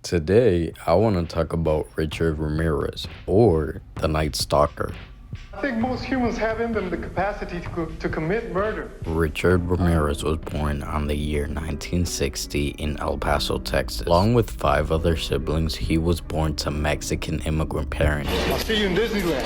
Today, I want to talk about Richard Ramirez, or the Night Stalker. I think most humans have in them the capacity to commit murder. Richard Ramirez was born on the year 1960 in El Paso, Texas. Along with 5 other siblings, he was born to Mexican immigrant parents. I'll see you in Disneyland.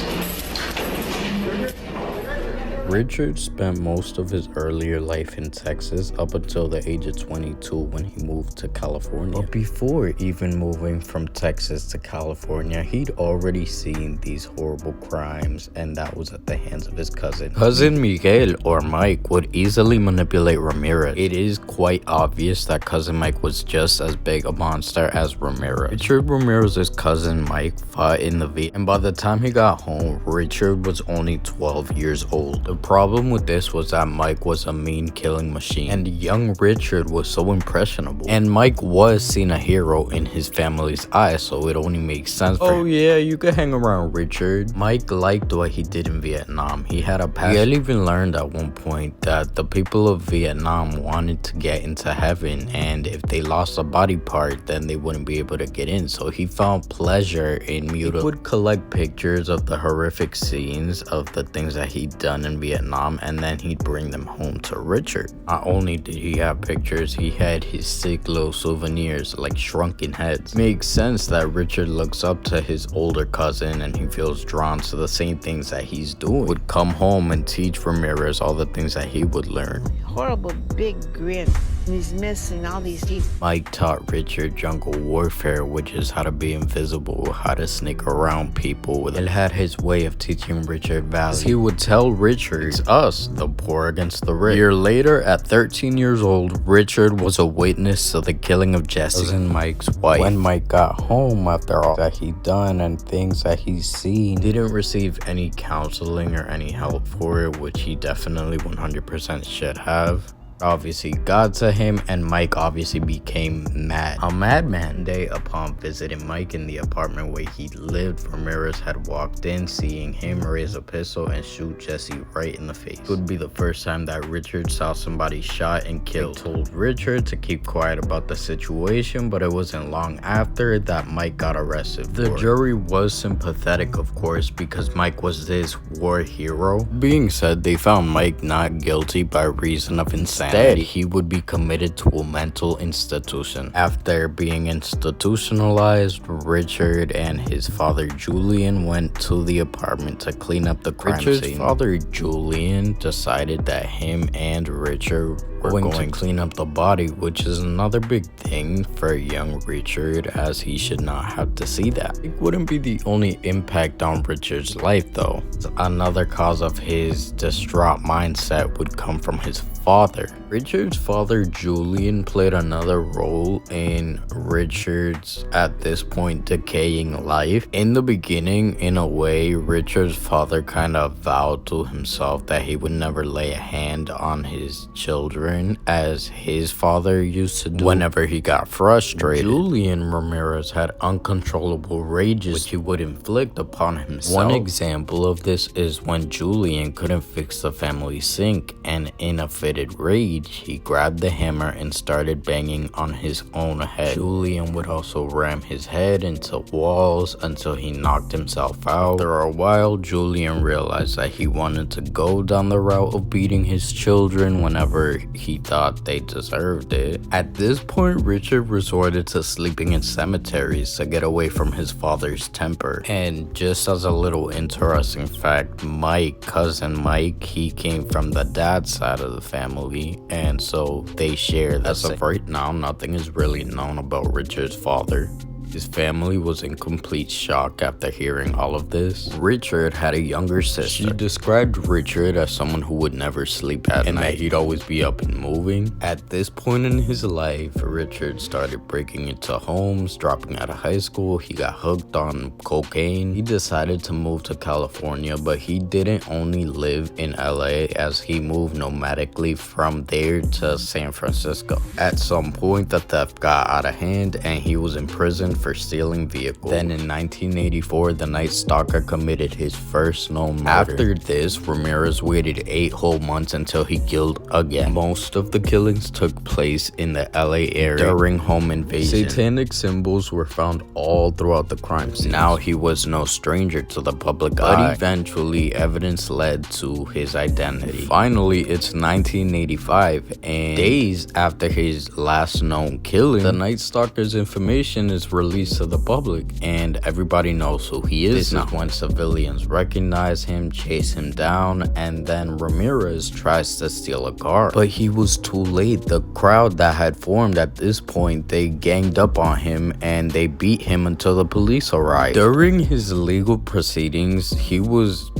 Richard spent most of his earlier life in Texas up until the age of 22 when he moved to California. But before even moving from Texas to California, he'd already seen these horrible crimes, and that was at the hands of his cousin. Cousin Miguel, or Mike, would easily manipulate Ramirez. It is quite obvious that cousin Mike was just as big a monster as Ramirez. Richard Ramirez's cousin Mike fought in the Vietnam, and by the time he got home, Richard was only 12 years old. The problem with this was that Mike was a mean killing machine, and young Richard was so impressionable. And Mike was seen a hero in his family's eyes, so it only makes sense for him. Oh yeah, you could hang around Richard. Mike liked what he did in Vietnam. He had a passion. He even learned at one point that the people of Vietnam wanted to get into heaven, and if they lost a body part, then they wouldn't be able to get in. So he found pleasure in mutilating. He would collect pictures of the horrific scenes of the things that he'd done in Vietnam, and then he'd bring them home to Richard. Not only did he have pictures, he had his sick little souvenirs like shrunken heads. Makes sense that Richard looks up to his older cousin and he feels drawn to the same things that he's doing. Would come home and teach Ramirez all the things that he would learn. Horrible big grin, and he's missing all these teeth. Mike taught Richard jungle warfare, which is how to be invisible, how to sneak around people. It had his way of teaching Richard values. He would tell Richard, "It's us, the poor against the rich." A year later, at 13 years old, Richard was a witness to the killing of Jesse, cousin Mike's wife. When Mike got home after all that he'd done and things that he's seen, he didn't receive any counseling or any help for it, which he definitely 100% should have. Obviously got to him, and Mike obviously became mad. A madman. One day, upon visiting Mike in the apartment where he lived, Ramirez had walked in, seeing him raise a pistol and shoot Jesse right in the face. It would be the first time that Richard saw somebody shot and killed. He told Richard to keep quiet about the situation, but it wasn't long after that Mike got arrested. The jury was sympathetic, of course, because Mike was this war hero. Being said, they found Mike not guilty by reason of insanity. Instead, he would be committed to a mental institution. After being institutionalized, Richard and his father Julian went to the apartment to clean up the crime scene. Richard's father Julian decided that him and Richard were going to clean up the body, which is another big thing for young Richard, as he should not have to see that. It wouldn't be the only impact on Richard's life though. Another cause of his distraught mindset would come from his father. Richard's father Julian played another role in Richard's, at this point, decaying life. In the beginning, in a way, Richard's father kind of vowed to himself that he would never lay a hand on his children, as his father used to do whenever he got frustrated. Julian Ramirez had uncontrollable rages which he would inflict upon himself. One example of this is when Julian couldn't fix the family sink, and in a fit of rage, he grabbed the hammer and started banging on his own head. Julian would also ram his head into walls until he knocked himself out. After a while, Julian realized that he wanted to go down the route of beating his children whenever he thought they deserved it. At this point, Richard resorted to sleeping in cemeteries to get away from his father's temper. And just as a little interesting fact, Mike, cousin Mike, he came from the dad's side of the family, and so they share the same. As of right now, nothing is really known about Richard's father. His family was in complete shock after hearing all of this. Richard had a younger sister. She described Richard as someone who would never sleep at night, and that he'd always be up and moving. At this point in his life, Richard started breaking into homes. Dropping out of high school, he got hooked on cocaine. He decided to move to California, but he didn't only live in LA, as he moved nomadically from there to San Francisco. At some point, the theft got out of hand and he was in prison for stealing vehicles. Then in 1984, the Night Stalker committed his first known murder. After this, Ramirez waited 8 whole months until he killed again. Most of the killings took place in the LA area during home invasion. Satanic symbols were found all throughout the crime scene. Now he was no stranger to the public eye, but eventually evidence led to his identity. Finally, it's 1985, and days after his last known killing, the Night Stalker's information is released to the public, and everybody knows who he is now. This is when civilians recognize him, chase him down, and then Ramirez tries to steal a car. But he was too late. The crowd that had formed at this point, they ganged up on him and they beat him until the police arrived. During his legal proceedings, he was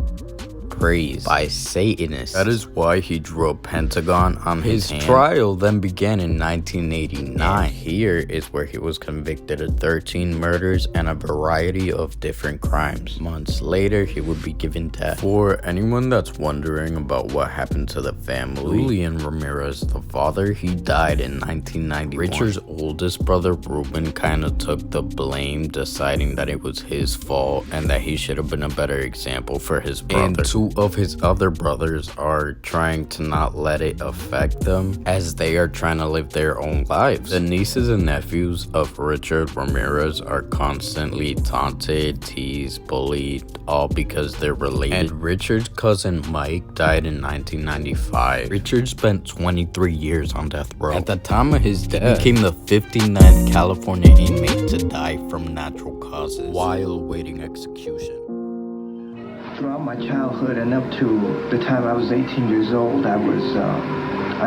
praised by Satanists. That is why he drew a pentagon on his hand. Trial then began in 1989. And here is where he was convicted of 13 murders and a variety of different crimes. Months later, he would be given death. For anyone that's wondering about what happened to the family, Julian Ramirez, the father, he died in 1991. Richard's oldest brother, Ruben, kind of took the blame, deciding that it was his fault and that he should have been a better example for his brother. And 2 of his other brothers are trying to not let it affect them, as they are trying to live their own lives. The nieces and nephews of Richard Ramirez are constantly taunted, teased, bullied, all because they're related. And Richard's cousin Mike died in 1995. Richard spent 23 years on death row. At the time of his death, he became the 59th California inmate to die from natural causes while awaiting execution. Throughout my childhood and up to the time I was 18 years old, I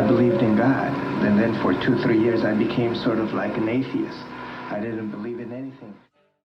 believed in God. And then for 2-3 years, I became sort of like an atheist. I didn't believe in anything.